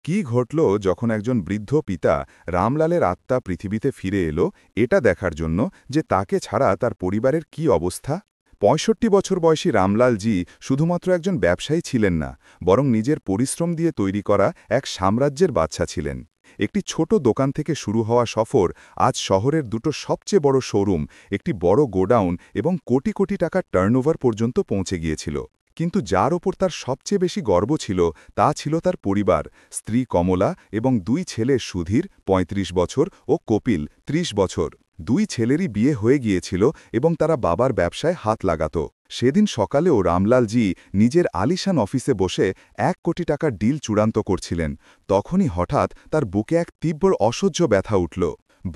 কি ঘটল যখন একজন বৃদ্ধ পিতা রামলালের আত্মা পৃথিবীতে ফিরে এলো এটা দেখার জন্য যে তাকে ছাড়া তার পরিবারের কি অবস্থা? ৬৫ বছর বয়সী রামলাল জি শুধুমাত্র একজন ব্যবসায়ী ছিলেন না, বরং নিজের পরিশ্রম দিয়ে তৈরি করা এক সাম্রাজ্যের বাচ্চা ছিলেন। একটি ছোট দোকান থেকে শুরু হওয়া সফর আজ শহরের দুটো সবচেয়ে বড় শোরুম, একটি বড় গোডাউন এবং কোটি কোটি টাকার টার্নওভার পর্যন্ত পৌঁছে গিয়েছিল। কিন্তু যার ওপর তার সবচেয়ে বেশি গর্ব ছিল তা ছিল তার পরিবার, স্ত্রী কমলা এবং দুই ছেলে সুধীর ৩৫ বছর ও কপিল ৩০ বছর। দুই ছেলেরই বিয়ে হয়ে গিয়েছিল এবং তারা বাবার ব্যবসায় হাত লাগাত। সেদিন সকালেও রামলালজি নিজের আলিশান অফিসে বসে ১ কোটি টাকার ডিল চূড়ান্ত করছিলেন। তখনই হঠাৎ তার বুকে এক তীব্র অসহ্য ব্যথা উঠল।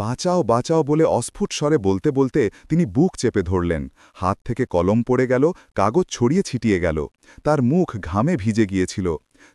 বাঁচাও বাঁচাও বলে অস্ফুট স্বরে বলতে বলতে তিনি বুক চেপে ধরলেন। হাত থেকে কলম পড়ে গেল, কাগজ ছড়িয়ে ছিটিয়ে গেল। তার মুখ ঘামে ভিজে গিয়েছিল।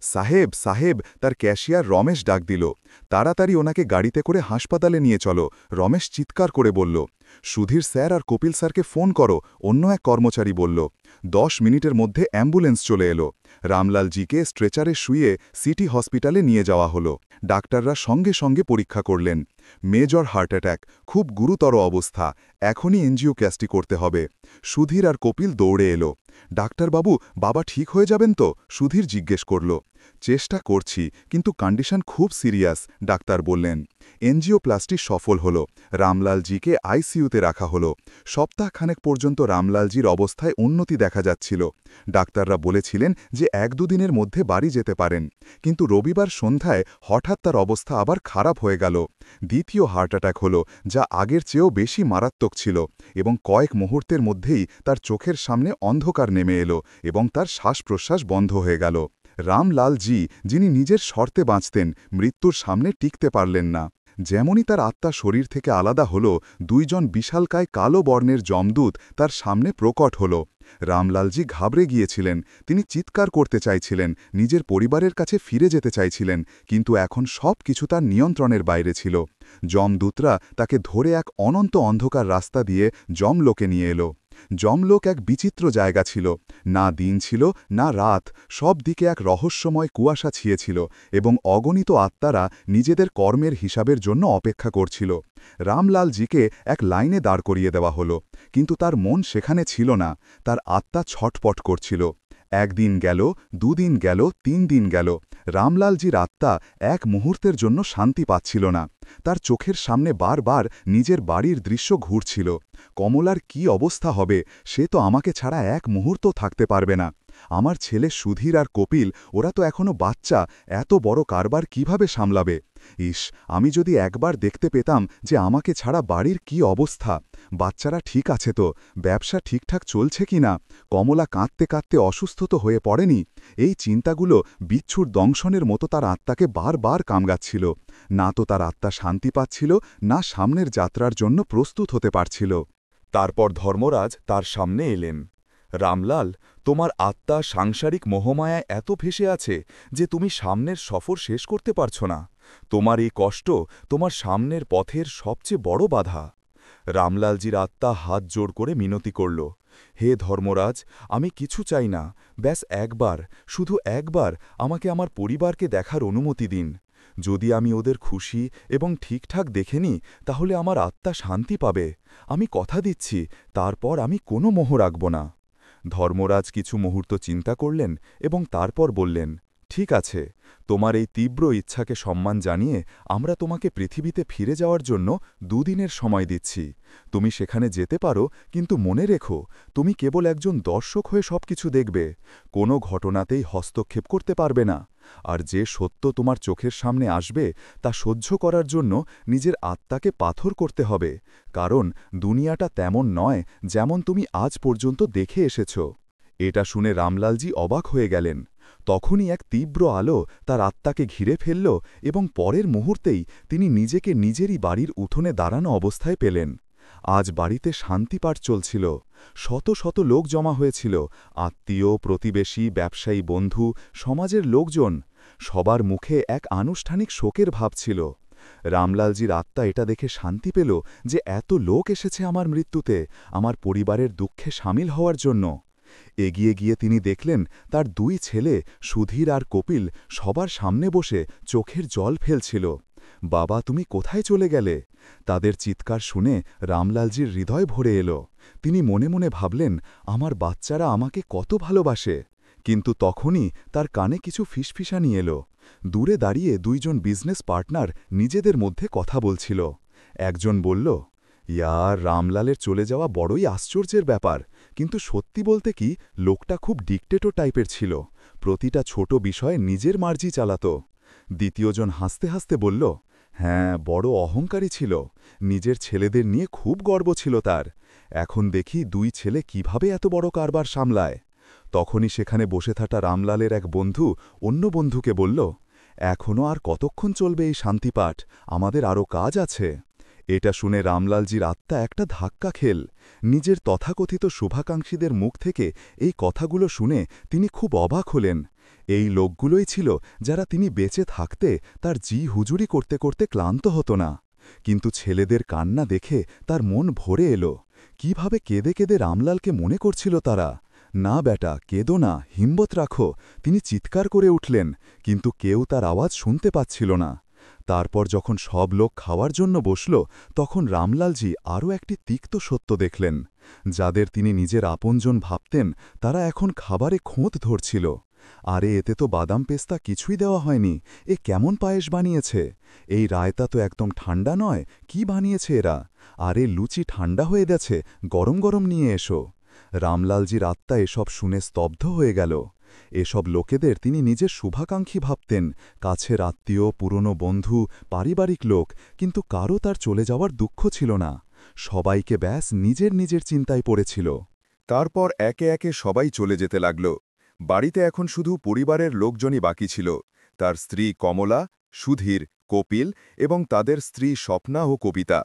সাহেব সাহেব, তার ক্যাশিয়ার রমেশ ডাক দিল। তাড়াতাড়ি ওনাকে গাড়িতে করে হাসপাতালে নিয়ে চলো, রমেশ চিৎকার করে বলল। সুধীর স্যার আর কপিল স্যারকে ফোন করো, অন্য এক কর্মচারী বলল। ১০ মিনিটের মধ্যে অ্যাম্বুলেন্স চলে এলো। রামলালজিকে স্ট্রেচারে শুয়ে সিটি হসপিটালে নিয়ে যাওয়া হলো। ডাক্তাররা সঙ্গে সঙ্গে পরীক্ষা করলেন। মেজর হার্ট অ্যাটাক, খুব গুরুতর অবস্থা, এখনই এনজিওপ্লাস্টি করতে হবে। সুধীর আর কপিল দৌড়ে এলো। ডাক্তারবাবু, বাবা ঠিক হয়ে যাবেন তো? সুধীর জিজ্ঞেস করল। চেষ্টা করছি, কিন্তু কন্ডিশন খুব সিরিয়াস, ডাক্তার বললেন। এনজিওপ্লাস্টি সফল হল। রামলালজিকে আইসিইউতে রাখা হলো। সপ্তাহখানেক পর্যন্ত রামলালজির অবস্থায় উন্নতি দেখা যাচ্ছিল। ডাক্তাররা বলেছিলেন যে ১-২ দিনের মধ্যে বাড়ি যেতে পারেন। কিন্তু রবিবার সন্ধ্যায় হঠাৎ তার অবস্থা আবার খারাপ হয়ে গেল। দ্বিতীয় হার্ট অ্যাটাক হল, যা আগের চেয়েও বেশি মারাত্মক ছিল, এবং কয়েক মুহূর্তের মধ্যেই তার চোখের সামনে অন্ধকার নেমে এলো এবং তার শ্বাস-প্রশ্বাস বন্ধ হয়ে গেল। রামলাল জি, যিনি নিজের শর্তে বাঁচতেন, মৃত্যুর সামনে টিকতে পারলেন না। যেমনই তার আত্মা শরীর থেকে আলাদা হল, দুইজন বিশালকায় কালো বর্ণের যমদূত তার সামনে প্রকট হল। রামলালজি ঘাবড়ে গিয়েছিলেন। তিনি চিৎকার করতে চাইছিলেন, নিজের পরিবারের কাছে ফিরে যেতে চাইছিলেন, কিন্তু এখন সব কিছু তার নিয়ন্ত্রণের বাইরে ছিল। যমদূতরা তাকে ধরে এক অনন্ত অন্ধকার রাস্তা দিয়ে যমলোকে নিয়ে এলো। যমলোক এক বিচিত্র জায়গা ছিল। না দিন ছিল, না রাত, সব দিকে এক রহস্যময় কুয়াশা ছিয়েছিল, এবং অগণিত আত্মারা নিজেদের কর্মের হিসাবের জন্য অপেক্ষা করছিল। রামলালজিকে এক লাইনে দাঁড় করিয়ে দেওয়া হলো, কিন্তু তার মন সেখানে ছিল না। তার আত্মা ছটপট করছিল। ১ দিন গেল, ২ দিন গেল, ৩ দিন গেল। রামলালজির আত্মা এক মুহূর্তের জন্য শান্তি পাচ্ছিল না। তার চোখের সামনে বারবার নিজের বাড়ির দৃশ্য ঘুরছিল। কমলার কি অবস্থা হবে? সে তো আমাকে ছাড়া এক মুহূর্ত থাকতে পারবে না। আমার ছেলে সুধীর আর কপিল, ওরা তো এখনো বাচ্চা, এত বড় কারবার কিভাবে সামলাবে? ইস, আমি যদি একবার দেখতে পেতাম যে আমাকে ছাড়া বাড়ির কি অবস্থা। বাচ্চারা ঠিক আছে তো? ব্যবসা ঠিকঠাক চলছে কি না? কমলা কাঁদতে কাঁদতে অসুস্থ তো হয়ে পড়েনি? এই চিন্তাগুলো বিচ্ছুর দংশনের মতো তার আত্মাকে বারবার কামড়াচ্ছিল। না তো তার আত্মা শান্তি পাচ্ছিল, না সামনের যাত্রার জন্য প্রস্তুত হতে পারছিল। তারপর ধর্মরাজ তার সামনে এলেন। রামলাল, তোমার আত্মা সাংসারিক মোহমায়ায় এত ভেসে আছে যে তুমি সামনের সফর শেষ করতে পারছ না। তোমার এই কষ্ট তোমার সামনের পথের সবচেয়ে বড় বাধা। রামলালজির আত্মা হাত জোড় করে মিনতি করল। হে ধর্মরাজ, আমি কিছু চাই না, ব্যাস একবার, শুধু একবার আমাকে আমার পরিবারকে দেখার অনুমতি দিন। যদি আমি ওদের খুশি এবং ঠিকঠাক দেখে নিই, তাহলে আমার আত্মা শান্তি পাবে। আমি কথা দিচ্ছি, তারপর আমি কোনো মোহ রাখব না। ধর্মরাজ কিছু মুহূর্ত চিন্তা করলেন এবং তারপর বললেন, ঠিক আছে, তোমার এই তীব্র ইচ্ছাকে সম্মান জানিয়ে আমরা তোমাকে পৃথিবীতে ফিরে যাওয়ার জন্য ২ দিনের সময় দিচ্ছি। তুমি সেখানে যেতে পারো, কিন্তু মনে রেখো, তুমি কেবল একজন দর্শক হয়ে সবকিছু দেখবে, কোনো ঘটনাতেই হস্তক্ষেপ করতে পারবে না। আর যে সত্য তোমার চোখের সামনে আসবে তা সহ্য করার জন্য নিজের আত্মাকে পাথর করতে হবে, কারণ দুনিয়াটা তেমন নয় যেমন তুমি আজ পর্যন্ত দেখে এসেছ। এটা শুনে রামলালজি অবাক হয়ে গেলেন। তখনই এক তীব্র আলো তার আত্মাকে ঘিরে ফেলল এবং পরের মুহূর্তেই তিনি নিজেকে নিজেরই বাড়ির উঠোনে দাঁড়ানো অবস্থায় পেলেন। আজ বাড়িতে শান্তিপাঠ চলছিল। শত শত লোক জমা হয়েছিল, আত্মীয়, প্রতিবেশী, ব্যবসায়ী, বন্ধু, সমাজের লোকজন। সবার মুখে এক আনুষ্ঠানিক শোকের ভাব ছিল। রামলালজির আত্মা এটা দেখে শান্তি পেল যে এত লোক এসেছে আমার মৃত্যুতে, আমার পরিবারের দুঃখে সামিল হওয়ার জন্য। এগিয়ে গিয়ে তিনি দেখলেন তার দুই ছেলে সুধীর আর কপিল সবার সামনে বসে চোখের জল ফেলছিল। বাবা, তুমি কোথায় চলে গেলে? তাদের চিৎকার শুনে রামলালজির হৃদয় ভরে এলো। তিনি মনে মনে ভাবলেন, আমার বাচ্চারা আমাকে কত ভালোবাসে। কিন্তু তখনই তার কানে কিছু ফিসফিসানি এলো। দূরে দাঁড়িয়ে দুইজন বিজনেস পার্টনার নিজেদের মধ্যে কথা বলছিল। একজন বলল, ইয়ার, রামলালের চলে যাওয়া বড়ই আশ্চর্যের ব্যাপার, কিন্তু সত্যি বলতে কি, লোকটা খুব ডিকটেটর টাইপের ছিল। প্রতিটা ছোট বিষয়ে নিজের মার্জি চালাত। দ্বিতীয়জন হাসতে হাসতে বলল, হ্যাঁ, বড় অহংকারী ছিল। নিজের ছেলেদের নিয়ে খুব গর্ব ছিল তার। এখন দেখি দুই ছেলে কিভাবে এত বড় কারবার সামলায়। তখনই সেখানে বসে থাকা রামলালের এক বন্ধু অন্য বন্ধুকে বলল, এখনও আর কতক্ষণ চলবে এই শান্তিপাঠ? আমাদের আরও কাজ আছে। এটা শুনে রামলালজির আত্মা একটা ধাক্কা খেল। নিজের তথাকথিত শুভাকাঙ্ক্ষীদের মুখ থেকে এই কথাগুলো শুনে তিনি খুব অবাক হলেন। এই লোকগুলোই ছিল যারা তিনি বেঁচে থাকতে তার হুজুরি করতে করতে ক্লান্ত হতো না। কিন্তু ছেলেদের কান্না দেখে তার মন ভরে এলো। কিভাবে কেঁদে কেঁদে রামলালকে মনে করছিল তারা। না বেটা, কেঁদো না, হিম্মত রাখো, তিনি চিৎকার করে উঠলেন, কিন্তু কেউ তার আওয়াজ শুনতে পাচ্ছিল না। তারপর যখন সব লোক খাওয়ার জন্য বসল, তখন রামলালজি আরও একটি তিক্ত সত্য দেখলেন। যাদের তিনি নিজের আপনজন ভাবতেন, তারা এখন খাবারে খোঁত ধরছিল। আরে, এতে তো বাদাম পেস্তা কিছুই দেওয়া হয়নি, এ কেমন পায়েস বানিয়েছে? এই রায়তা তো একদম ঠান্ডা নয়, কি বানিয়েছে এরা? আরে, লুচি ঠান্ডা হয়ে গেছে, গরম গরম নিয়ে এসো। রামলালজির আত্মা এসব শুনে স্তব্ধ হয়ে গেল। এসব লোকেদের তিনি নিজের শুভাকাঙ্ক্ষী ভাবতেন, কাছের আত্মীয়, পুরনো বন্ধু, পারিবারিক লোক, কিন্তু কারও তার চলে যাওয়ার দুঃখ ছিল না। সবাইকে ব্যাস নিজের নিজের চিন্তায় পড়েছিল। তারপর একে একে সবাই চলে যেতে লাগল। বাড়িতে এখন শুধু পরিবারের লোকজনই বাকি ছিল, তার স্ত্রী কমলা, সুধীর, কপিল এবং তাদের স্ত্রী স্বপ্না ও কবিতা।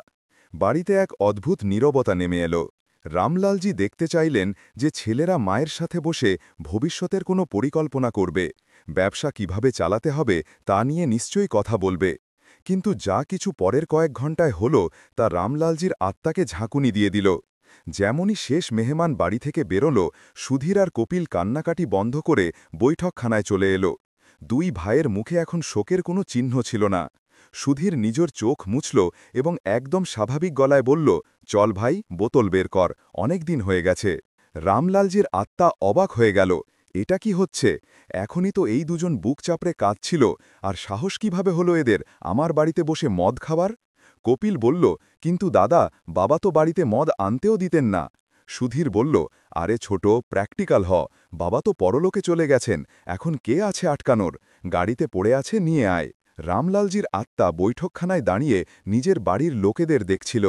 বাড়িতে এক অদ্ভুত নীরবতা নেমে এলো। রামলালজি দেখতে চাইলেন যে ছেলেরা মায়ের সাথে বসে ভবিষ্যতের কোনো পরিকল্পনা করবে, ব্যবসা কিভাবে চালাতে হবে তা নিয়ে নিশ্চয়ই কথা বলবে। কিন্তু যা কিছু পরের কয়েক ঘণ্টায় হল, তা রামলালজির আত্মাকে ঝাঁকুনি দিয়ে দিল। যেমনই শেষ মেহমান বাড়ি থেকে বেরোল, সুধীর আর কপিল কান্নাকাটি বন্ধ করে বৈঠকখানায় চলে এলো। দুই ভাইয়ের মুখে এখন শোকের কোনো চিহ্ন ছিল না। সুধীর নিজের চোখ মুছল এবং একদম স্বাভাবিক গলায় বলল, চল ভাই, বোতল বের কর, অনেক দিন হয়ে গেছে। রামলালজির আত্মা অবাক হয়ে গেল। এটা কি হচ্ছে? এখনই তো এই দুজন বুক চাপড়ে কাঁদছিল, আর সাহস কিভাবে হলো এদের আমার বাড়িতে বসে মদ খাবার? কপিল বলল, কিন্তু দাদা, বাবা তো বাড়িতে মদ আনতেও দিতেন না। সুধীর বলল, আরে ছোট, প্র্যাকটিক্যাল হ, বাবা তো পরলোকে চলে গেছেন, এখন কে আছে আটকানোর? গাড়িতে পড়ে আছে, নিয়ে আয়। রামলালজির আত্মা বৈঠকখানায় দাঁড়িয়ে নিজের বাড়ির লোকেদের দেখছিল।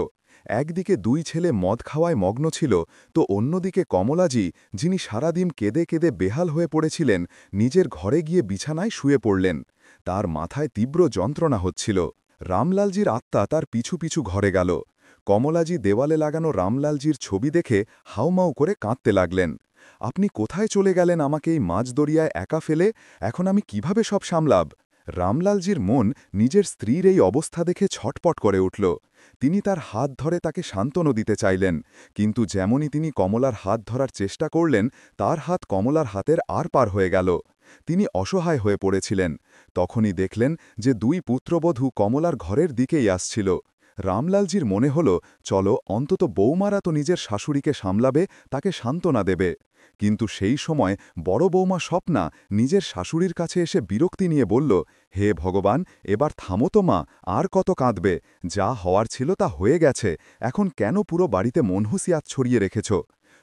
একদিকে দুই ছেলে মদ খাওয়ায় মগ্ন ছিল, তো অন্যদিকে কমলাজি, যিনি সারাদিন কেঁদে কেঁদে বেহাল হয়ে পড়েছিলেন, নিজের ঘরে গিয়ে বিছানায় শুয়ে পড়লেন। তার মাথায় তীব্র যন্ত্রণা হচ্ছিল। রামলালজির আত্মা তার পিছু পিছু ঘরে গেল। কমলাজি দেওয়ালে লাগানো রামলালজির ছবি দেখে হাউমাউ করে কাঁদতে লাগলেন। আপনি কোথায় চলে গেলেন আমাকে এই মাঝ দরিয়ায় একা ফেলে? এখন আমি কিভাবে সব সামলাব? রামলালজির মন নিজের স্ত্রীর এই অবস্থা দেখে ছটপট করে উঠল। তিনি তার হাত ধরে তাকে সান্ত্বনা দিতে চাইলেন, কিন্তু যেমনই তিনি কমলার হাত ধরার চেষ্টা করলেন, তার হাত কমলার হাতের আর পার হয়ে গেল। তিনি অসহায় হয়ে পড়েছিলেন। তখনই দেখলেন যে দুই পুত্রবধূ কমলার ঘরের দিকেই আসছিল। রামলালজির মনে হল, চলো, অন্তত বৌমারা তো নিজের শাশুড়িকে সামলাবে, তাকে সান্ত্বনা দেবে। কিন্তু সেই সময় বড় বৌমা স্বপ্না নিজের শাশুড়ির কাছে এসে বিরক্তি নিয়ে বলল, হে ভগবান, এবার থামো তো মা, আর কত কাঁদবে? যা হওয়ার ছিল তা হয়ে গেছে, এখন কেন পুরো বাড়িতে মনহুসিয়াত ছড়িয়ে রেখেছ?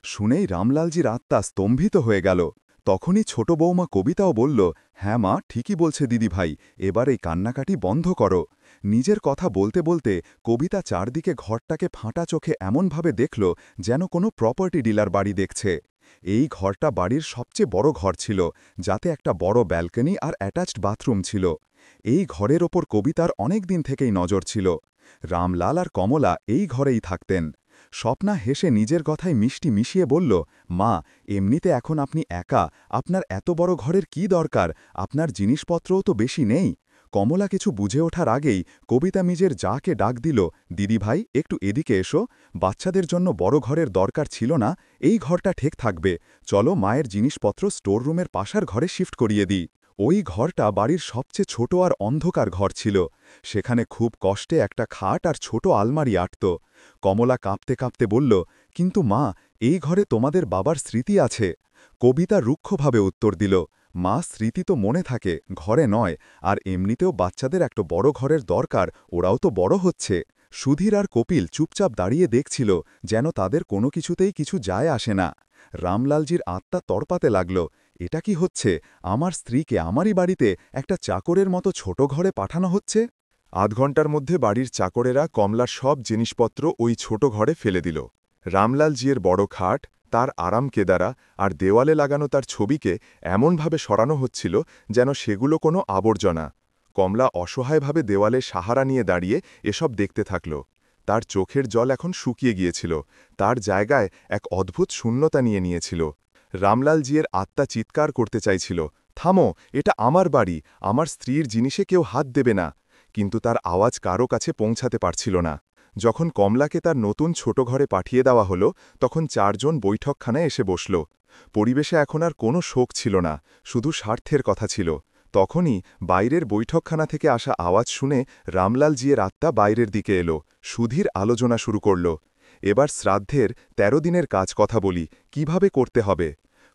শুনেই রামলালজির আত্মা স্তম্ভিত হয়ে গেল। তখনই ছোট বৌমা কবিতাও বলল, হ্যাঁ মা, ঠিকই বলছে দিদি ভাই, এবার এই কান্নাকাটি বন্ধ করো। নিজের কথা বলতে বলতে কবিতা চারদিকে ঘরটাকে ফাঁটা চোখে এমনভাবে দেখল যেন কোনো প্রপার্টি ডিলার বাড়ি দেখছে। এই ঘরটা বাড়ির সবচেয়ে বড় ঘর ছিল, যাতে একটা বড় ব্যালকনি আর অ্যাটাচড বাথরুম ছিল। এই ঘরের ওপর কবিতার অনেক দিন থেকেই নজর ছিল। রামলাল আর কমলা এই ঘরেই থাকতেন। স্বপ্না হেসে নিজের কথায় মিষ্টি মিশিয়ে বলল, মা, এমনিতে এখন আপনি একা, আপনার এত বড় ঘরের কি দরকার? আপনার জিনিসপত্রও তো বেশি নেই। কমলা কিছু বুঝে ওঠার আগেই কবিতা নিজের যাকে ডাক দিল, দিদি ভাই একটু এদিকে এসো, বাচ্চাদের জন্য বড় ঘরের দরকার ছিল না, এই ঘরটা ঠিক থাকবে, চলো মায়ের জিনিসপত্র স্টোর রুমের পাশার ঘরে শিফট করিয়ে দিই। ওই ঘরটা বাড়ির সবচেয়ে ছোট আর অন্ধকার ঘর ছিল। সেখানে খুব কষ্টে একটা খাট আর ছোট আলমারি আটত। কমলা কাঁপতে কাঁপতে বলল, কিন্তু মা, এই ঘরে তোমাদের বাবার স্মৃতি আছে। কবিতা রুক্ষভাবে উত্তর দিল, মা, স্মৃতি তো মনে থাকে, ঘরে নয়, আর এমনিতেও বাচ্চাদের একটা বড় ঘরের দরকার, ওরাও তো বড় হচ্ছে। সুধীর আর কপিল চুপচাপ দাঁড়িয়ে দেখছিল, যেন তাদের কোনো কিছুতেই কিছু যায় আসে না। রামলালজির আত্মা তড়পাতে লাগল, এটা কি হচ্ছে? আমার স্ত্রীকে আমারই বাড়িতে একটা চাকরের মতো ছোট ঘরে পাঠানো হচ্ছে। আধ ঘণ্টার মধ্যে বাড়ির চাকরেরা কমলার সব জিনিসপত্র ওই ছোট ঘরে ফেলে দিল। রামলালজির বড় খাট, তার আরাম কেদারা আর দেওয়ালে লাগানো তার ছবিকে এমনভাবে সরানো হচ্ছিল যেন সেগুলো কোনো আবর্জনা। কমলা অসহায়ভাবে দেওয়ালে সাহারা নিয়ে দাঁড়িয়ে এসব দেখতে থাকল। তার চোখের জল এখন শুকিয়ে গিয়েছিল, তার জায়গায় এক অদ্ভুত শূন্যতা নিয়ে নিয়েছিল। রামলালজির আত্মা চিৎকার করতে চাইছিল, থামো, এটা আমার বাড়ি, আমার স্ত্রীর জিনিসে কেউ হাত দেবে না। কিন্তু তার আওয়াজ কারো কাছে পৌঁছাতে পারছিল না। যখন কমলাকে তার নতুন ছোট ঘরে পাঠিয়ে দেওয়া হলো, তখন 4 জন বৈঠকখানায় এসে বসল। পরিবেশে এখন আর কোনো শোক ছিল না, শুধু স্বার্থের কথা ছিল। তখনই বাইরের বৈঠকখানা থেকে আসা আওয়াজ শুনে রামলালজির আত্মা বাইরের দিকে এলো। সুধীর আলোচনা শুরু করল, এবার শ্রাদ্ধের 13 দিনের কাজ কথা বলি, কিভাবে করতে হবে।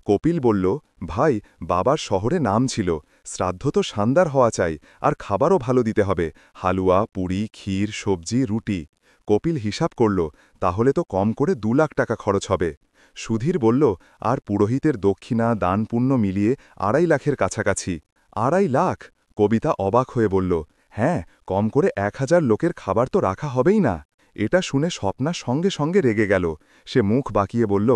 কপিল বলল, ভাই, বাবার শহরে নাম ছিল, শ্রাদ্ধ তো শানদার হওয়া চাই, আর খাবারও ভালো দিতে হবে, হালুয়া, পুরি, ক্ষীর, সবজি, রুটি। কপিল হিসাব করল, তাহলে তো কম করে 2 লাখ টাকা খরচ হবে। সুধীর বলল, আর পুরোহিতের দক্ষিণা, দান পুণ্য মিলিয়ে 2.5 লাখের কাছাকাছি। 2.5 লাখ? কবিতা অবাক হয়ে বলল, হ্যাঁ, কম করে 1000 লোকের খাবার তো রাখা হবেই না। এটা শুনে স্বপ্না সঙ্গে সঙ্গে রেগে গেল। সে মুখ বাঁকিয়ে বলল,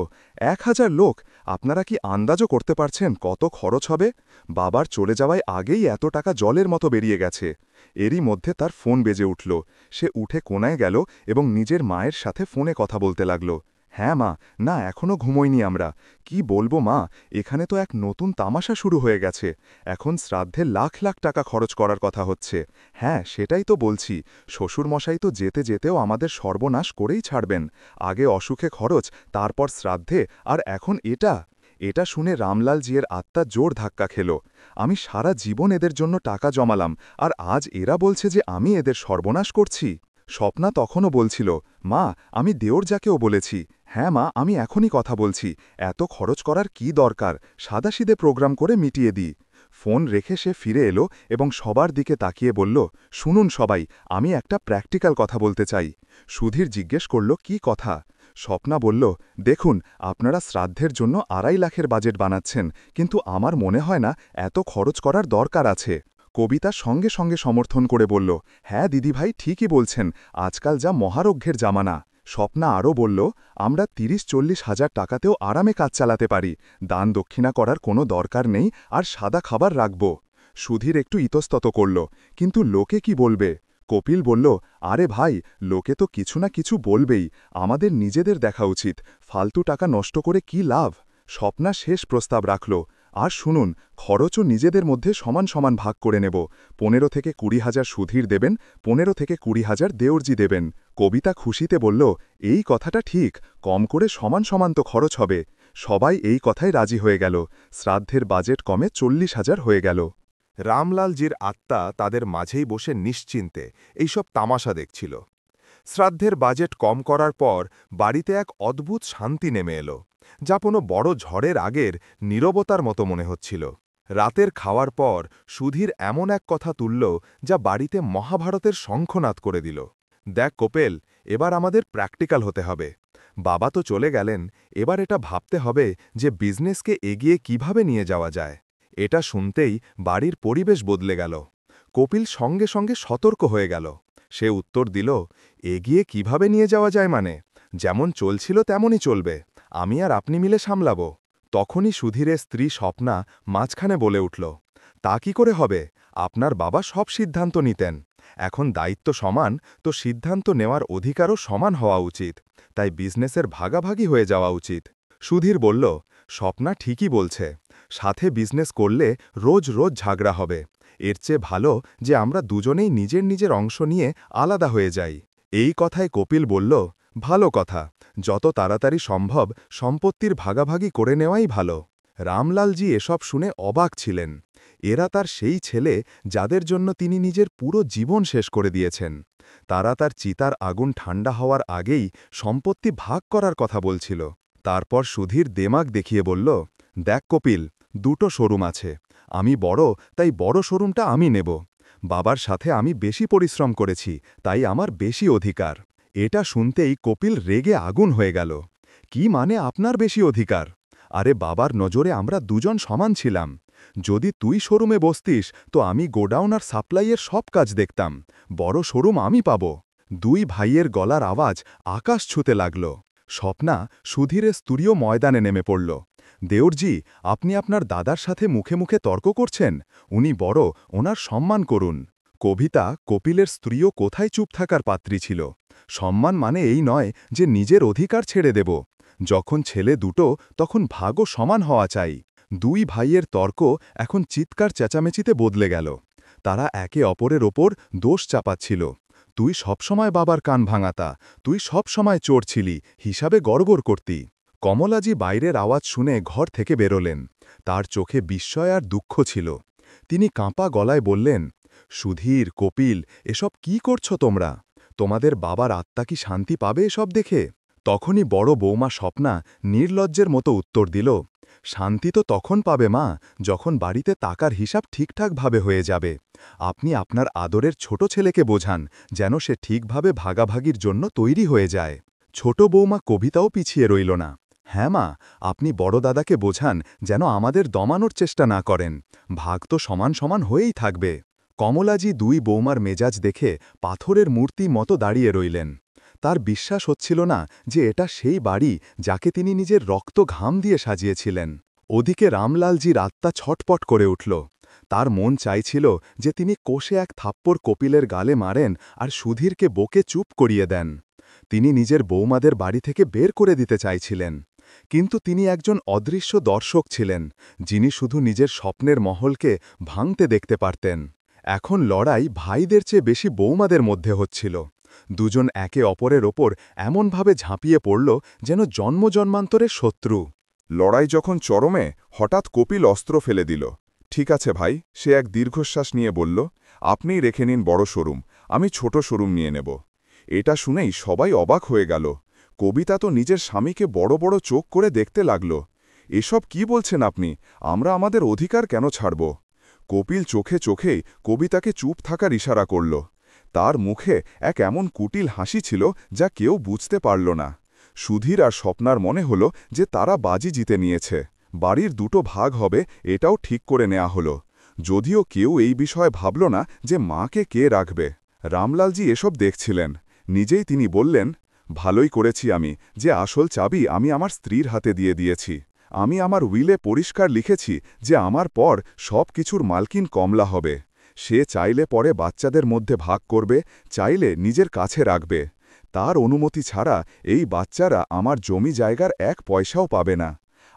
1000 লোক? আপনারা কি আন্দাজও করতে পারছেন কত খরচ হবে? বাবার চলে যাওয়ায় আগেই এত টাকা জলের মতো বেরিয়ে গেছে। এরই মধ্যে তার ফোন বেজে উঠল। সে উঠে কোনায় গেল এবং নিজের মায়ের সাথে ফোনে কথা বলতে লাগল। হ্যাঁ মা, না এখনও ঘুমোইনি আমরা। কি বলবো মা, এখানে তো এক নতুন তামাশা শুরু হয়ে গেছে। এখন শ্রাদ্ধে লাখ লাখ টাকা খরচ করার কথা হচ্ছে। হ্যাঁ, সেটাই তো বলছি, শ্বশুরমশাই তো যেতে যেতেও আমাদের সর্বনাশ করেই ছাড়বেন। আগে অসুখে খরচ, তারপর শ্রাদ্ধে, আর এখন এটা। এটা শুনে রামলালজির আত্মা জোর ধাক্কা খেল। আমি সারা জীবন এদের জন্য টাকা জমালাম, আর আজ এরা বলছে যে আমি এদের সর্বনাশ করছি। স্বপ্না তখনও বলছিল, মা, আমি দেওরজাকেও বলেছি। হ্যাঁ মা, আমি এখনই কথা বলছি, এত খরচ করার কি দরকার, সাদাসিদে প্রোগ্রাম করে মিটিয়ে দিই। ফোন রেখে সে ফিরে এলো এবং সবার দিকে তাকিয়ে বলল, শুনুন সবাই, আমি একটা প্র্যাকটিক্যাল কথা বলতে চাই। সুধীর জিজ্ঞেস করল, কি কথা? স্বপ্না বলল, দেখুন, আপনারা শ্রাদ্ধের জন্য 2.5 লাখের বাজেট বানাচ্ছেন, কিন্তু আমার মনে হয় না এত খরচ করার দরকার আছে। কবিতা সঙ্গে সঙ্গে সমর্থন করে বলল, হ্যাঁ দিদিভাই, ঠিকই বলছেন, আজকাল যা মহারগ্যের জামানা। স্বপ্না আরও বলল, আমরা 30-40 হাজার টাকাতেও আরামে কাজ চালাতে পারি, দান দক্ষিণা করার কোনো দরকার নেই, আর সাদা খাবার রাখব। সুধীর একটু ইতস্তত করল, কিন্তু লোকে কি বলবে? কপিল বলল, আরে ভাই, লোকে তো কিছু না কিছু বলবেই, আমাদের নিজেদের দেখা উচিত, ফালতু টাকা নষ্ট করে কি লাভ? স্বপ্না শেষ প্রস্তাব রাখল, আর শুনুন, খরচও নিজেদের মধ্যে সমান সমান ভাগ করে নেব, 15 থেকে 20 হাজার সুধীর দেবেন, 15 থেকে 20 হাজার দেওরজি দেবেন। কবিতা খুশিতে বলল, এই কথাটা ঠিক, কম করে সমান সমান তো খরচ হবে। সবাই এই কথায় রাজি হয়ে গেল। শ্রাদ্ধের বাজেট কমে 40 হাজার হয়ে গেল। রামলালজির আত্মা তাদের মাঝেই বসে নিশ্চিন্তে এইসব তামাশা দেখছিল। শ্রাদ্ধের বাজেট কম করার পর বাড়িতে এক অদ্ভুত শান্তি নেমে এলো, যা কোনো বড় ঝড়ের আগের নীরবতার মতো মনে হচ্ছিল। রাতের খাওয়ার পর সুধীর এমন এক কথা তুলল যা বাড়িতে মহাভারতের শঙ্খনাদ করে দিল। দেখ কোপেল, এবার আমাদের প্র্যাকটিক্যাল হতে হবে। বাবা তো চলে গেলেন, এবার এটা ভাবতে হবে যে বিজনেসকে এগিয়ে কিভাবে নিয়ে যাওয়া যায়। এটা শুনতেই বাড়ির পরিবেশ বদলে গেল। কপিল সঙ্গে সঙ্গে সতর্ক হয়ে গেল। সে উত্তর দিল, এগিয়ে কিভাবে নিয়ে যাওয়া যায় মানে? যেমন চলছিল তেমনই চলবে, আমি আর আপনি মিলে সামলাব। তখনই সুধীরের স্ত্রী স্বপ্না মাঝখানে বলে উঠল, তা কি করে হবে? আপনার বাবা সব সিদ্ধান্ত নিতেন, এখন দায়িত্ব সমান, তো সিদ্ধান্ত নেওয়ার অধিকারও সমান হওয়া উচিত, তাই বিজনেসের ভাগাভাগি হয়ে যাওয়া উচিত। সুধীর বলল, স্বপ্না ঠিকই বলছে, সাথে বিজনেস করলে রোজ রোজ ঝগড়া হবে, এর চেয়ে ভালো যে আমরা দুজনেই নিজের নিজের অংশ নিয়ে আলাদা হয়ে যাই। এই কথায় কপিল বলল, ভালো কথা, যত তাড়াতাড়ি সম্ভব সম্পত্তির ভাগাভাগি করে নেওয়াই ভালো। রামলালজি এসব শুনে অবাক ছিলেন। এরা তার সেই ছেলে যাদের জন্য তিনি নিজের পুরো জীবন শেষ করে দিয়েছেন। তারা তার চিতার আগুন ঠান্ডা হওয়ার আগেই সম্পত্তি ভাগ করার কথা বলছিল। তারপর সুধীর দেমাগ দেখিয়ে বলল, দেখ কপিল, দুটো শোরুম আছে। আমি বড়, তাই বড় শোরুমটা আমি নেব। বাবার সাথে আমি বেশি পরিশ্রম করেছি, তাই আমার বেশি অধিকার। এটা শুনতেই কপিল রেগে আগুন হয়ে গেল। কি মানে আপনার বেশি অধিকার? আরে বাবার নজরে আমরা দুজন সমান ছিলাম। যদি তুই শোরুমে বসতিস তো আমি গোডাউন আর সাপ্লাইয়ের সব কাজ দেখতাম। বড় শোরুম আমি পাব। দুই ভাইয়ের গলার আওয়াজ আকাশ ছুঁতে লাগল। স্বপ্না সুধীরের স্তুরীয় ময়দানে নেমে পড়ল। দেওরজি, আপনি আপনার দাদার সাথে মুখে মুখে তর্ক করছেন। উনি বড়, ওনার সম্মান করুন। কবিতা কপিলের স্ত্রীও কোথায় চুপ থাকার পাত্রী ছিল। সম্মান মানে এই নয় যে নিজের অধিকার ছেড়ে দেব। যখন ছেলে দুটো, তখন ভাগও সমান হওয়া চাই। দুই ভাইয়ের তর্ক এখন চিৎকার চেঁচামেচিতে বদলে গেল। তারা একে অপরের ওপর দোষ চাপাচ্ছিল। তুই সবসময় বাবার কান ভাঙাতা, তুই সবসময় চোর ছিলি, হিসাবে গড়গড় করতি। কমলাজি বাইরের আওয়াজ শুনে ঘর থেকে বেরোলেন। তার চোখে বিস্ময় আর দুঃখ ছিল। তিনি কাঁপা গলায় বললেন, সুধীর, কপিল, এসব কি করছো তোমরা? তোমাদের বাবার আত্মা কি শান্তি পাবে এসব দেখে? তখনই বড় বৌমা স্বপ্না নির্লজ্জের মতো উত্তর দিল, শান্তি তো তখন পাবে মা, যখন বাড়িতে টাকার হিসাব ঠিকঠাকভাবে হয়ে যাবে। আপনি আপনার আদরের ছোট ছেলেকে বোঝান, যেন সে ঠিকভাবে ভাগাভাগির জন্য তৈরি হয়ে যায়। ছোট বৌমা কবিতাও পিছিয়ে রইল না। হ্যাঁ মা, আপনি বড় দাদাকে বোঝান যেন আমাদের দমানোর চেষ্টা না করেন। ভাগ তো সমান সমান হয়েই থাকবে। কমলাজি দুই বৌমার মেজাজ দেখে পাথরের মূর্তি মতো দাঁড়িয়ে রইলেন। তার বিশ্বাস হচ্ছিল না যে এটা সেই বাড়ি যাকে তিনি নিজের রক্ত ঘাম দিয়ে সাজিয়েছিলেন। ওদিকে রামলালজির আত্মা ছটপট করে উঠল। তার মন চাইছিল যে তিনি কষে এক থাপ্পড় কপিলের গালে মারেন আর সুধীরকে বকে চুপ করিয়ে দেন। তিনি নিজের বৌমাদের বাড়ি থেকে বের করে দিতে চাইছিলেন। কিন্তু তিনি একজন অদৃশ্য দর্শক ছিলেন, যিনি শুধু নিজের স্বপ্নের মহলকে ভাঙতে দেখতে পারতেন। এখন লড়াই ভাইদের চেয়ে বেশি বৌমাদের মধ্যে হচ্ছিল। দুজন একে অপরের ওপর এমনভাবে ঝাঁপিয়ে পড়ল যেন জন্মজন্মান্তরের শত্রু। লড়াই যখন চরমে, হঠাৎ কপিল অস্ত্র ফেলে দিল। ঠিক আছে ভাই, সে এক দীর্ঘশ্বাস নিয়ে বলল, আপনিই রেখে নিন বড় শোরুম, আমি ছোট শোরুম নিয়ে নেব। এটা শুনেই সবাই অবাক হয়ে গেল। কবিতা তো নিজের স্বামীকে বড় বড় চোখ করে দেখতে লাগল। এসব কি বলছেন আপনি? আমরা আমাদের অধিকার কেন ছাড়ব? কপিল চোখে চোখেই কবিতাকে চুপ থাকার ইশারা করল। তার মুখে এক এমন কুটিল হাসি ছিল যা কেউ বুঝতে পারল না। সুধীর আর স্বপ্নার মনে হল যে তারা বাজি জিতে নিয়েছে। বাড়ির দুটো ভাগ হবে এটাও ঠিক করে নেওয়া হলো। যদিও কেউ এই বিষয়ে ভাবল না যে মাকে কে রাখবে। রামলালজি এসব দেখছিলেন। নিজেই তিনি বললেন, ভালোই করেছি আমি যে আসল চাবি আমি আমার স্ত্রীর হাতে দিয়ে দিয়েছি। আমি আমার উইলে পরিষ্কার লিখেছি যে আমার পর সব কিছুর মালকিন কমলা হবে। সে চাইলে পরে বাচ্চাদের মধ্যে ভাগ করবে, চাইলে নিজের কাছে রাখবে। তার অনুমতি ছাড়া এই বাচ্চারা আমার জমি জায়গার এক পয়সাও পাবে না।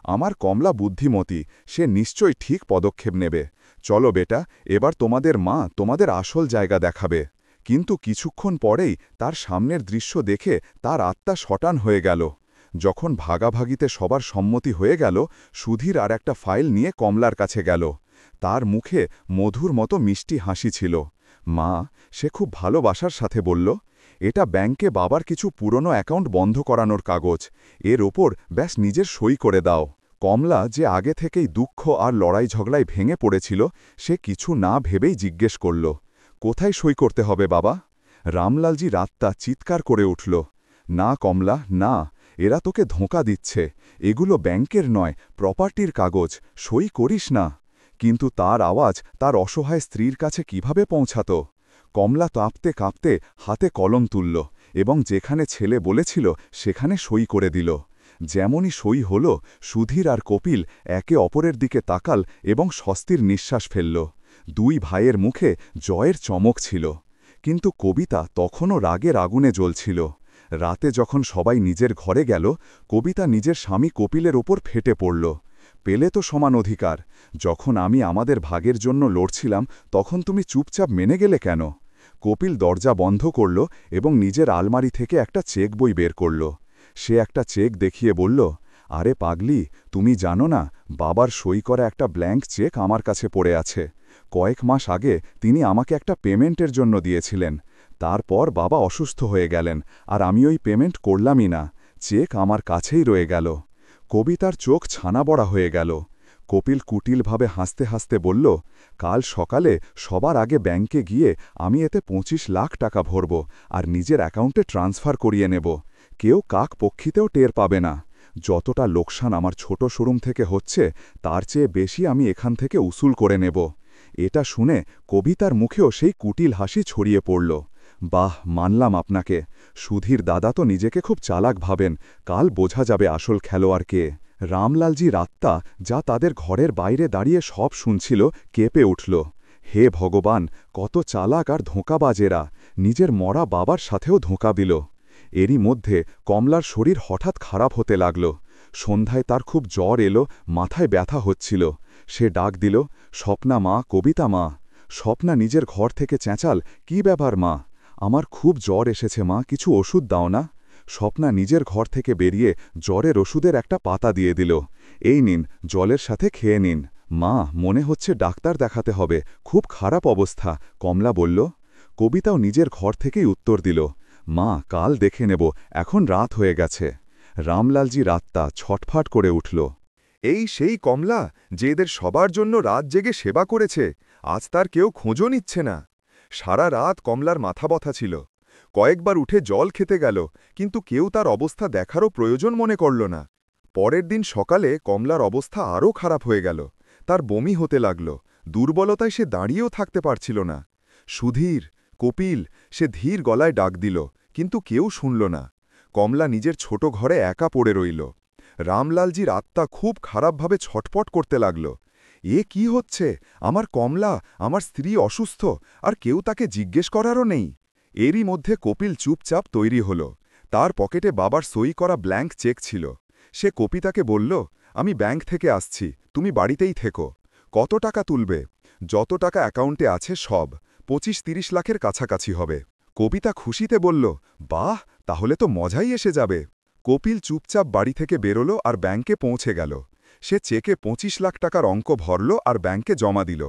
আমার কমলা বুদ্ধিমতী, সে নিশ্চয়ই ঠিক পদক্ষেপ নেবে। চলো বেটা, এবার তোমাদের মা তোমাদের আসল জায়গা দেখাবে। কিন্তু কিছুক্ষণ পরেই তার সামনের দৃশ্য দেখে তার আত্মা শটান হয়ে গেল। যখন ভাগাভাগিতে সবার সম্মতি হয়ে গেল, সুধীর আর একটা ফাইল নিয়ে কমলার কাছে গেল। তার মুখে মধুর মতো মিষ্টি হাসি ছিল। মা, সে খুব ভালোবাসার সাথে বলল, এটা ব্যাংকে বাবার কিছু পুরনো অ্যাকাউন্ট বন্ধ করানোর কাগজ। এর ওপর ব্যাস নিজের সই করে দাও। কমলা, যে আগে থেকেই দুঃখ আর লড়াই ঝগড়ায় ভেঙে পড়েছিল, সে কিছু না ভেবেই জিজ্ঞেস করল, কোথায় সই করতে হবে বাবা? রামলালজি রাত্তা চিৎকার করে উঠল, না কমলা, না, এরা তোকে ধোঁকা দিচ্ছে। এগুলো ব্যাংকের নয়, প্রপার্টির কাগজ, সই করিস না। কিন্তু তার আওয়াজ তার অসহায় স্ত্রীর কাছে কিভাবে পৌঁছাত? কমলা কাঁপতে কাঁপতে হাতে কলম তুলল এবং যেখানে ছেলে বলেছিল সেখানে সই করে দিল। যেমনই সই হল, সুধীর আর কপিল একে অপরের দিকে তাকাল এবং স্বস্তির নিঃশ্বাস ফেলল। দুই ভাইয়ের মুখে জয়ের চমক ছিল। কিন্তু কবিতা তখনও রাগের আগুনে জ্বলছিল। রাতে যখন সবাই নিজের ঘরে গেল, কবিতা নিজের স্বামী কপিলের ওপর ফেটে পড়ল। পেলে তো সমান অধিকার। যখন আমি আমাদের ভাগের জন্য লড়ছিলাম তখন তুমি চুপচাপ মেনে গেলে কেন? কপিল দরজা বন্ধ করল এবং নিজের আলমারি থেকে একটা চেক বই বের করল। সে একটা চেক দেখিয়ে বলল, আরে পাগলি, তুমি জানো না, বাবার সই করা একটা ব্ল্যাঙ্ক চেক আমার কাছে পড়ে আছে। কয়েক মাস আগে তিনি আমাকে একটা পেমেন্টের জন্য দিয়েছিলেন। তারপর বাবা অসুস্থ হয়ে গেলেন আর আমি ওই পেমেন্ট করলামই না। চেক আমার কাছেই রয়ে গেল। কবিতার চোখ ছানা বড়া হয়ে গেল। কপিল কুটিলভাবে হাসতে হাসতে বলল, কাল সকালে সবার আগে ব্যাংকে গিয়ে আমি এতে 25 লাখ টাকা ভরব আর নিজের অ্যাকাউন্টে ট্রান্সফার করিয়ে নেব। কেউ কাক পক্ষীতেও টের পাবে না। যতটা লোকসান আমার ছোট শোরুম থেকে হচ্ছে তার চেয়ে বেশি আমি এখান থেকে উসুল করে নেব। এটা শুনে কবিতার মুখেও সেই কুটিল হাসি ছড়িয়ে পড়ল। বাহ, মানলাম আপনাকে। সুধীর দাদা তো নিজেকে খুব চালাক ভাবেন, কাল বোঝা যাবে আসল খেলোয়াড় কে। রামলালজির আত্মা, যা তাদের ঘরের বাইরে দাঁড়িয়ে সব শুনছিল, কেঁপে উঠল। হে ভগবান, কত চালাক আর ধোঁকাবাজ এরা! নিজের মরা বাবার সাথেও ধোঁকা দিল। এরই মধ্যে কমলার শরীর হঠাৎ খারাপ হতে লাগল। সন্ধ্যায় তার খুব জ্বর এলো, মাথায় ব্যথা হচ্ছিল। সে ডাক দিল, স্বপ্না মা, কবিতা মা। স্বপ্না নিজের ঘর থেকে চেঁচাল, কি ব্যাপার মা? আমার খুব জ্বর এসেছে মা, কিছু ওষুধ দাও না। স্বপ্না নিজের ঘর থেকে বেরিয়ে জ্বরের ওষুধের একটা পাতা দিয়ে দিল। এই নিন, জলের সাথে খেয়ে নিন। মা, মনে হচ্ছে ডাক্তার দেখাতে হবে, খুব খারাপ অবস্থা, কমলা বলল। কবিতাও নিজের ঘর থেকেই উত্তর দিল, মা, কাল দেখে নেব, এখন রাত হয়ে গেছে। রামলালজির আত্মা ছটফাট করে উঠল। এই সেই কমলা, যে এদের সবার জন্য রাত জেগে সেবা করেছে, আজ তার কেউ খোঁজও নিচ্ছে না। সারা রাত কমলার মাথা ব্যথা ছিল। কয়েকবার উঠে জল খেতে গেল, কিন্তু কেউ তার অবস্থা দেখারও প্রয়োজন মনে করল না। পরের দিন সকালে কমলার অবস্থা আরও খারাপ হয়ে গেল। তার বমি হতে লাগল। দুর্বলতায় সে দাঁড়িয়েও থাকতে পারছিল না। সুধীর, কপিল, সে ধীর গলায় ডাক দিল, কিন্তু কেউ শুনল না। কমলা নিজের ছোট ঘরে একা পড়ে রইল। রামলালজির আত্মা খুব খারাপভাবে ছটপট করতে লাগল। এ কি হচ্ছে? আমার কমলা, আমার স্ত্রী অসুস্থ, আর কেউ তাকে জিজ্ঞেস করারও নেই। এরই মধ্যে কপিল চুপচাপ তৈরি হল। তার পকেটে বাবার সই করা ব্ল্যাঙ্ক চেক ছিল। সে কবিতাকে বলল, আমি ব্যাংক থেকে আসছি, তুমি বাড়িতেই থেকো। কত টাকা তুলবে? যত টাকা অ্যাকাউন্টে আছে সব, 25-30 লাখের কাছাকাছি হবে। কবিতা খুশিতে বলল, বাহ, তাহলে তো মজাই এসে যাবে। কপিল চুপচাপ বাড়ি থেকে বেরোল আর ব্যাংকে পৌঁছে গেল। সে চেকে 25 লাখ টাকার অঙ্ক ভরল আর ব্যাংকে জমা দিল।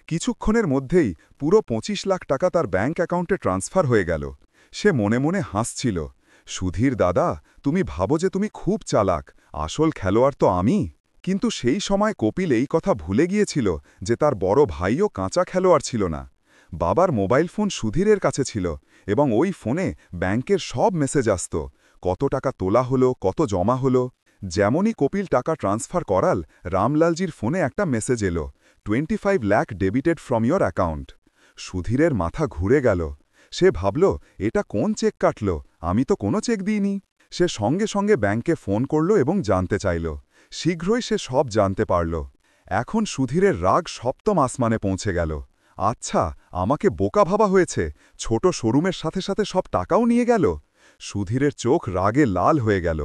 কিছুক্ষণের মধ্যেই পুরো 25 লাখ টাকা তার ব্যাংক অ্যাকাউন্টে ট্রান্সফার হয়ে গেল। সে মনে মনে হাসছিল, সুধীর দাদা, তুমি ভাবো যে তুমি খুব চালাক, আসল খেলোয়াড় তো আমি। কিন্তু সেই সময় কপিল এই কথা ভুলে গিয়েছিল যে তার বড় ভাইও কাঁচা খেলোয়াড় ছিল না। বাবার মোবাইল ফোন সুধীরের কাছে ছিল এবং ওই ফোনে ব্যাংকের সব মেসেজ আসত, কত টাকা তোলা হলো, কত জমা হলো। যেমনই কপিল টাকা ট্রান্সফার করাল, রামলালজির ফোনে একটা মেসেজ এলো, 25 lakh debited from your account. সুধীরের মাথা ঘুরে গেল। সে ভাবল, এটা কোন চেক কাটল? আমি তো কোনো চেক দিইনি। সে সঙ্গে সঙ্গে ব্যাংকে ফোন করল এবং জানতে চাইল। শীঘ্রই সে সব জানতে পারল। এখন সুধীরের রাগ সপ্তম আসমানে পৌঁছে গেল। আচ্ছা, আমাকে বোকা ভাবা হয়েছে, ছোট শোরুমের সাথে সাথে সব টাকাও নিয়ে গেল। সুধীরের চোখ রাগে লাল হয়ে গেল।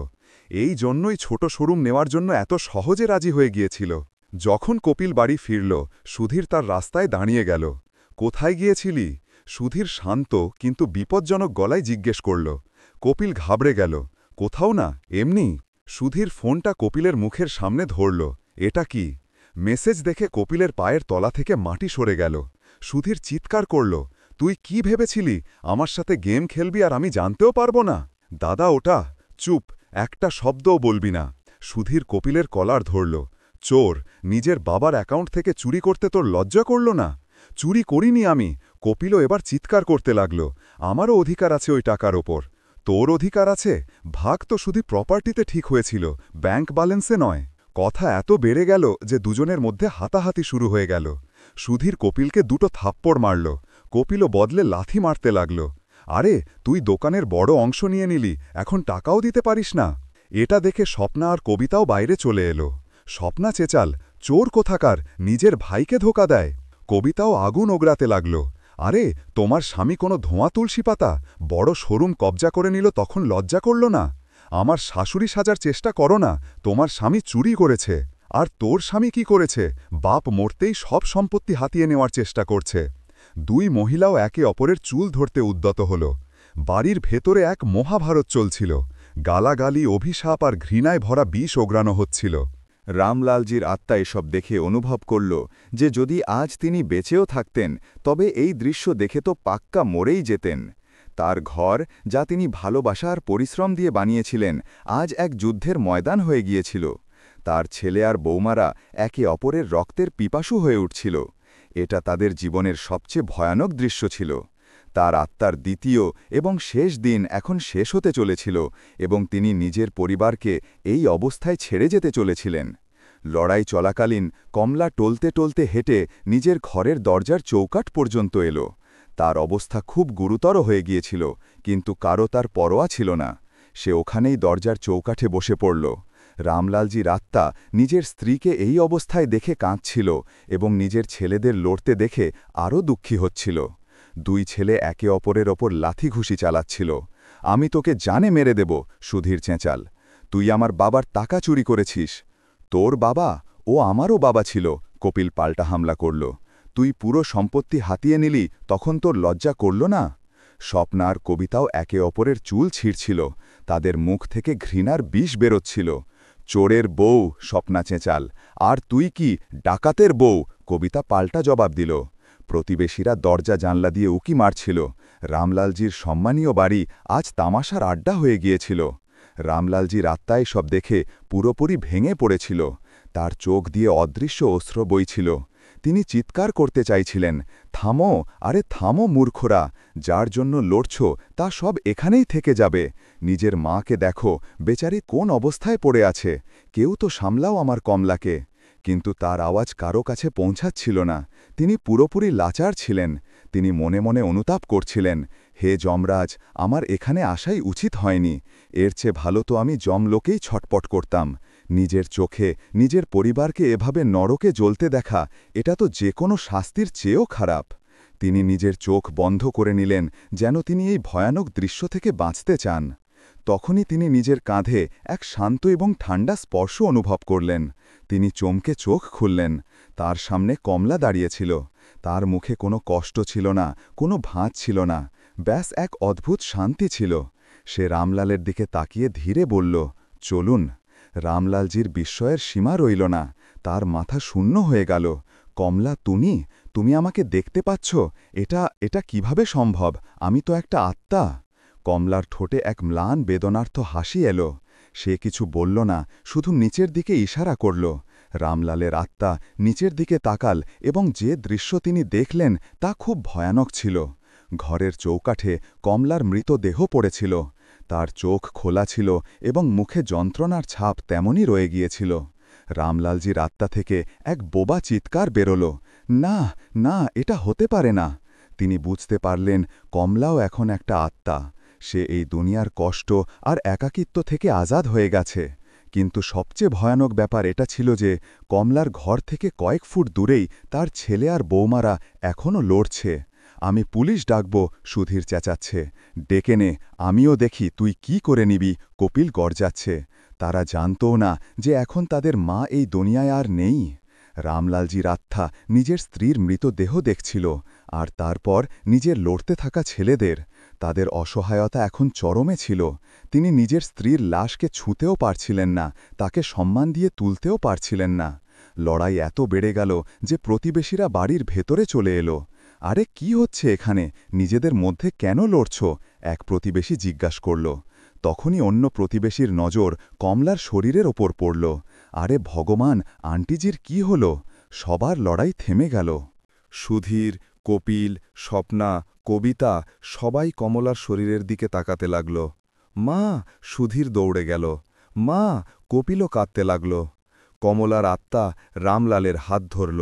এই জন্যই ছোট শোরুম নেওয়ার জন্য এত সহজে রাজি হয়ে গিয়েছিল। যখন কপিল বাড়ি ফিরল, সুধীর তার রাস্তায় দাঁড়িয়ে গেল। কোথায় গিয়েছিলি? সুধীর শান্ত কিন্তু বিপজ্জনক গলায় জিজ্ঞেস করল। কপিল ঘাবড়ে গেল। কোথাও না, এমনি। সুধীর ফোনটা কপিলের মুখের সামনে ধরল। এটা কি? মেসেজ দেখে কপিলের পায়ের তলা থেকে মাটি সরে গেল। সুধীর চিৎকার করল, তুই কি ভেবেছিলি আমার সাথে গেম খেলবি আর আমি জানতেও পারবো না? দাদা, ওটা। চুপ, একটা শব্দও বলবি না। সুধীর কপিলের কলার ধরল। চোর, নিজের বাবার অ্যাকাউন্ট থেকে চুরি করতে তোর লজ্জা করল না? চুরি করিনি আমি। কপিলও এবার চিৎকার করতে লাগল, আমারও অধিকার আছে ওই টাকার ওপর। তোর অধিকার আছে? ভাগ তো শুধু প্রপার্টিতে ঠিক হয়েছিল, ব্যাংক ব্যালেন্সে নয়। কথা এত বেড়ে গেল যে দুজনের মধ্যে হাতাহাতি শুরু হয়ে গেল। সুধীর কপিলকে দুটো থাপ্পড় মারল। কপিলও বদলে লাথি মারতে লাগল। আরে, তুই দোকানের বড় অংশ নিয়ে নিলি, এখন টাকাও দিতে পারিস না? এটা দেখে স্বপ্না আর কবিতাও বাইরে চলে এলো। স্বপ্না চেঁচাল, চোর কোথাকার, নিজের ভাইকে ধোকা দেয়। কবিতাও আগুন ওগড়াতে লাগল। আরে, তোমার স্বামী কোনো ধোঁয়া তুলসী পাতা, বড় শোরুম কবজা করে নিল, তখন লজ্জা করল না? আমার শাশুড়ি সাজার চেষ্টা করো না, তোমার স্বামী চুরি করেছে। আর তোর স্বামী কি করেছে? বাপ মরতেই সব সম্পত্তি হাতিয়ে নেওয়ার চেষ্টা করছে। দুই মহিলাও একে অপরের চুল ধরতে উদ্যত হল। বাড়ির ভেতরে এক মহাভারত চলছিল। গালাগালি, অভিশাপ আর ঘৃণায় ভরা বিষ ওগ্রানো হচ্ছিল। রামলালজির আত্মা এসব দেখে অনুভব করল যে যদি আজ তিনি বেঁচেও থাকতেন তবে এই দৃশ্য দেখে তো পাক্কা মরেই যেতেন। তার ঘর, যা তিনি ভালোবাসা আর পরিশ্রম দিয়ে বানিয়েছিলেন, আজ এক যুদ্ধের ময়দান হয়ে গিয়েছিল। তার ছেলে আর বৌমারা একে অপরের রক্তের পিপাসু হয়ে উঠছিল। এটা তাদের জীবনের সবচেয়ে ভয়ানক দৃশ্য ছিল। তার আত্মার দ্বিতীয় এবং শেষ দিন এখন শেষ হতে চলেছিল এবং তিনি নিজের পরিবারকে এই অবস্থায় ছেড়ে যেতে চলেছিলেন। লড়াই চলাকালীন কমলা টলতে টলতে হেঁটে নিজের ঘরের দরজার চৌকাঠ পর্যন্ত এলো। তার অবস্থা খুব গুরুতর হয়ে গিয়েছিল, কিন্তু কারও তার পরোয়া ছিল না। সে ওখানেই দরজার চৌকাঠে বসে পড়ল। রামলালজির আত্মা নিজের স্ত্রীকে এই অবস্থায় দেখে কাঁদছিল এবং নিজের ছেলেদের লড়তে দেখে আরও দুঃখী হচ্ছিল। দুই ছেলে একে অপরের ওপর লাথি ঘুষি চালাচ্ছিল। আমি তোকে জানে মেরে দেব, সুধীর চেঁচাল। তুই আমার বাবার টাকা চুরি করেছিস। তোর বাবা? ও আমারও বাবা ছিল, কপিল পাল্টা হামলা করল। তুই পুরো সম্পত্তি হাতিয়ে নিলি, তখন তোর লজ্জা করল না? স্বপ্না আর কবিতাও একে অপরের চুল ছিঁড়ছিল। তাদের মুখ থেকে ঘৃণার বিষ বেরোচ্ছিল। চোরের বউ, স্বপ্না চেঁচাল। আর তুই কি, ডাকাতের বউ? কবিতা পাল্টা জবাব দিল। প্রতিবেশীরা দরজা জানলা দিয়ে উকি মারছিল। রামলালজির সম্মানীয় বাড়ি আজ তামাশার আড্ডা হয়ে গিয়েছিল। রামলালজির আত্মায় সব দেখে পুরোপুরি ভেঙে পড়েছিল। তার চোখ দিয়ে অদৃশ্য অশ্রু বইছিল। তিনি চিৎকার করতে চাইছিলেন, থামো, আরে থামো মূর্খরা, যার জন্য লড়ছ তা সব এখানেই থেকে যাবে। নিজের মাকে দেখো, বেচারি কোন অবস্থায় পড়ে আছে। কেউ তো সামলাও আমার কমলাকে। কিন্তু তার আওয়াজ কারো কাছে পৌঁছাচ্ছিল না। তিনি পুরোপুরি লাচার ছিলেন। তিনি মনে মনে অনুতাপ করছিলেন, হে যমরাজ, আমার এখানে আসাই উচিত হয়নি। এর চেয়ে ভালো তো আমি যমলোকেই ছটপট করতাম। নিজের চোখে নিজের পরিবারকে এভাবে নরকে জ্বলতে দেখা, এটা তো যে কোনো শাস্তির চেয়েও খারাপ। তিনি নিজের চোখ বন্ধ করে নিলেন, যেন তিনি এই ভয়ানক দৃশ্য থেকে বাঁচতে চান। তখনই তিনি নিজের কাঁধে এক শান্ত এবং ঠান্ডা স্পর্শ অনুভব করলেন। তিনি চমকে চোখ খুললেন। তার সামনে কমলা দাঁড়িয়েছিল। তার মুখে কোনো কষ্ট ছিল না, কোনো ভাঁজ ছিল না, ব্যাস এক অদ্ভুত শান্তি ছিল। সে রামলালের দিকে তাকিয়ে ধীরে বলল, চলুন। রামলালজির বিস্ময়ের সীমা রইল না। তার মাথা শূন্য হয়ে গেল। কমলা, তুমি আমাকে দেখতে পাচ্ছ? এটা কিভাবে সম্ভব? আমি তো একটা আত্মা। কমলার ঠোঁটে এক ম্লান বেদনার্থ হাসি এলো। সে কিছু বলল না, শুধু নিচের দিকে ইশারা করল। রামলালের আত্মা নিচের দিকে তাকাল এবং যে দৃশ্য তিনি দেখলেন তা খুব ভয়ানক ছিল। ঘরের চৌকাঠে কমলার মৃতদেহ পড়েছিল। তার চোখ খোলা ছিল এবং মুখে যন্ত্রণার ছাপ তেমনই রয়ে গিয়েছিল। রামলালজির আত্মা থেকে এক বোবা চিৎকার বেরোল, না, না, এটা হতে পারে না। তিনি বুঝতে পারলেন কমলাও এখন একটা আত্মা। সে এই দুনিয়ার কষ্ট আর একাকিত্ব থেকে আজাদ হয়ে গেছে। কিন্তু সবচেয়ে ভয়ানক ব্যাপার এটা ছিল যে কমলার ঘর থেকে কয়েক ফুট দূরেই তার ছেলে আর বৌমারা এখনও লড়ছে। আমি পুলিশ ডাকব, সুধীর চেঁচাচ্ছে। ডেকে নে, আমিও দেখি তুই কি করে নিবি, কপিল গর্জাচ্ছে। তারা জানতও না যে এখন তাদের মা এই দুনিয়ায় আর নেই। রামলালজির আত্মা নিজের স্ত্রীর মৃতদেহ দেখছিল, আর তারপর নিজের লড়তে থাকা ছেলেদের। তাদের অসহায়তা এখন চরমে ছিল। তিনি নিজের স্ত্রীর লাশকে ছুঁতেও পারছিলেন না, তাকে সম্মান দিয়ে তুলতেও পারছিলেন না। লড়াই এত বেড়ে গেল যে প্রতিবেশীরা বাড়ির ভেতরে চলে এলো। আরে কি হচ্ছে এখানে? নিজেদের মধ্যে কেন লড়ছ? এক প্রতিবেশী জিজ্ঞাসা করল। তখনই অন্য প্রতিবেশীর নজর কমলার শরীরের ওপর পড়ল। আরে ভগবান, আন্টিজির কি হল? সবার লড়াই থেমে গেল। সুধীর, কপিল, স্বপ্না, কবিতা সবাই কমলার শরীরের দিকে তাকাতে লাগল। মা! সুধীর দৌড়ে গেল। মা! কপিলও কাঁদতে লাগল। কমলার আত্মা রামলালের হাত ধরল।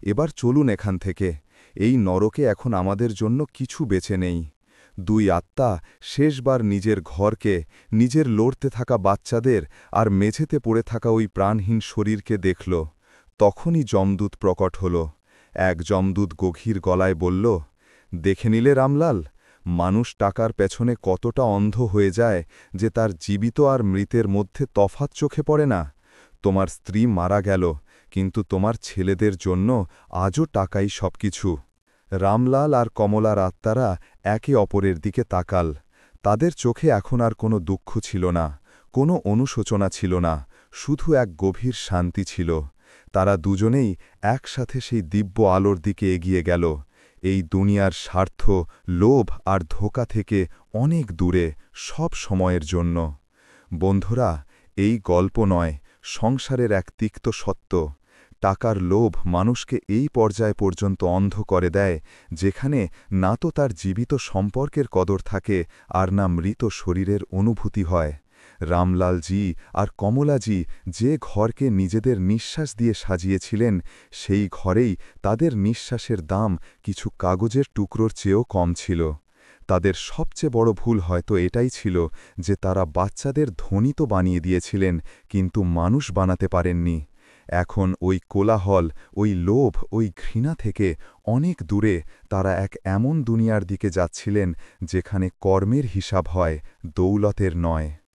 এবার চলুন এখান থেকে। এই নরকে এখন আমাদের জন্য কিছু বেঁচে নেই। দুই আত্মা শেষবার নিজের ঘরকে, নিজের লড়তে থাকা বাচ্চাদের আর মেঝেতে পড়ে থাকা ওই প্রাণহীন শরীরকে দেখল। তখনই যমদূত প্রকট হল। এক যমদূত গভীর গলায় বলল, দেখে নিলে রামলাল, মানুষ টাকার পেছনে কতটা অন্ধ হয়ে যায় যে তার জীবিত আর মৃতের মধ্যে তফাৎ চোখে পড়ে না। তোমার স্ত্রী মারা গেল, কিন্তু তোমার ছেলেদের জন্য আজও টাকাই সবকিছু। রামলাল আর কমলার আত্মারা একে অপরের দিকে তাকাল। তাদের চোখে এখন আর কোনো দুঃখ ছিল না, কোনো অনুশোচনা ছিল না, শুধু এক গভীর শান্তি ছিল। তারা দুজনেই একসাথে সেই দিব্য আলোর দিকে এগিয়ে গেল, এই দুনিয়ার স্বার্থ, লোভ আর ধোঁকা থেকে অনেক দূরে, সব সময়ের জন্য। বন্ধুরা, এই গল্প নয়, সংসারের এক তিক্ত সত্য। টাকার লোভ মানুষকে এই পর্যায় পর্যন্ত অন্ধ করে দেয়, যেখানে না তো তার জীবিত সম্পর্কের কদর থাকে, আর না মৃত শরীরের অনুভূতি হয়। রামলালজি আর কমলাজি যে ঘরকে নিজেদের নিঃশ্বাস দিয়ে সাজিয়েছিলেন, সেই ঘরেই তাদের নিঃশ্বাসের দাম কিছু কাগজের টুকরোর চেয়েও কম ছিল। তাদের সবচেয়ে বড় ভুল হয়তো এটাই ছিল যে তারা বাচ্চাদের ধনী তো বানিয়ে দিয়েছিলেন, কিন্তু মানুষ বানাতে পারেননি। এখন ওই কোলাহল, ওই লোভ, ওই ঘৃণা থেকে অনেক দূরে তারা এক এমন দুনিয়ার দিকে যাচ্ছিলেন যেখানে কর্মের হিসাব হয়, দৌলতের নয়।